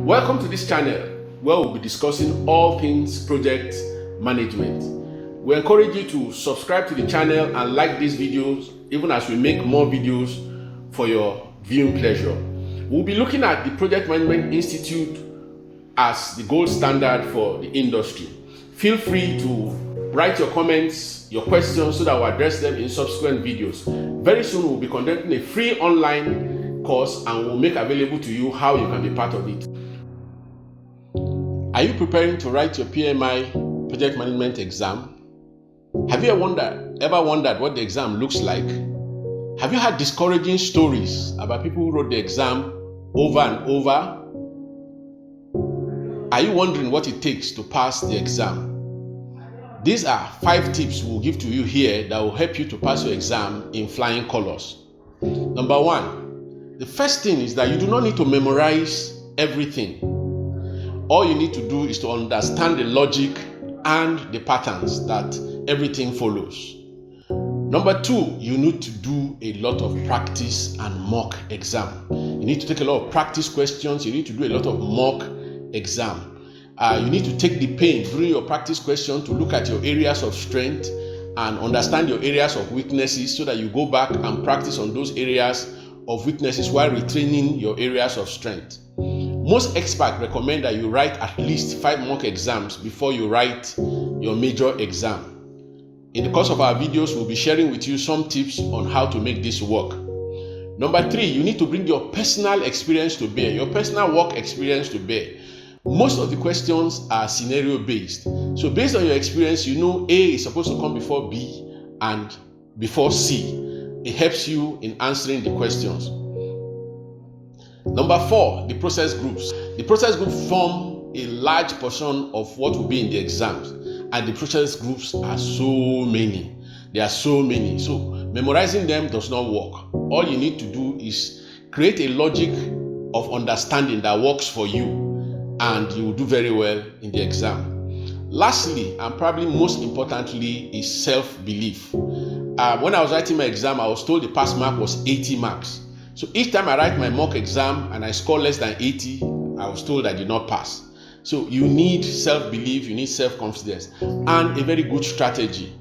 Welcome to this channel where we'll be discussing all things project management. We encourage you to subscribe to the channel and like these videos even as we make more videos for your viewing pleasure. We'll be looking at the Project Management Institute as the gold standard for the industry. Feel free to write your comments, your questions, so that we'll address them in subsequent videos. Very soon we'll be conducting a free online course and we'll make available to you how you can be part of it. Are you preparing to write your PMI project management exam? Have you ever wondered what the exam looks like? Have you had discouraging stories about people who wrote the exam over and over? Are you wondering what it takes to pass the exam? These are 5 tips we'll give to you here that will help you to pass your exam in flying colors. Number 1, the first thing is that you do not need to memorize everything. All you need to do is to understand the logic and the patterns that everything follows. Number 2, you need to do a lot of practice and mock exam. You need to take a lot of practice questions. You need to do a lot of mock exam. You need to take the pain during your practice question to look at your areas of strength and understand your areas of weaknesses so that you go back and practice on those areas of weaknesses while retraining your areas of strength. Most experts recommend that you write at least 5 mock exams before you write your major exam. In the course of our videos, we'll be sharing with you some tips on how to make this work. Number 3, you need to bring your personal experience to bear, your personal work experience to bear. Most of the questions are scenario based. So based on your experience, you know A is supposed to come before B and before C. It helps you in answering the questions. Number 4, the process groups. The process groups form a large portion of what will be in the exams, and the process groups are so many. There are so many. So memorizing them does not work. All you need to do is create a logic of understanding that works for you, and you will do very well in the exam. Lastly, and probably most importantly, is self-belief. When I was writing my exam, I was told the pass mark was 80 marks. So each time I write my mock exam and I score less than 80, I was told I did not pass. So you need self-belief, you need self-confidence, and a very good strategy.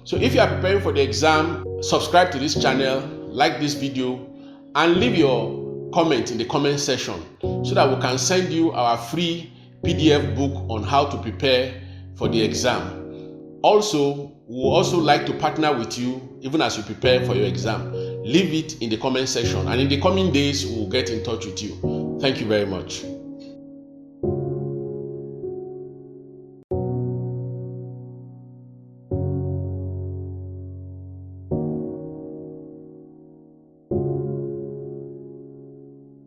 So if you are preparing for the exam, subscribe to this channel, like this video, and leave your comment in the comment section so that we can send you our free PDF book on how to prepare for the exam. Also, we would also like to partner with you even as you prepare for your exam. Leave it in the comment section, and in the coming days, we'll get in touch with you. Thank you very much.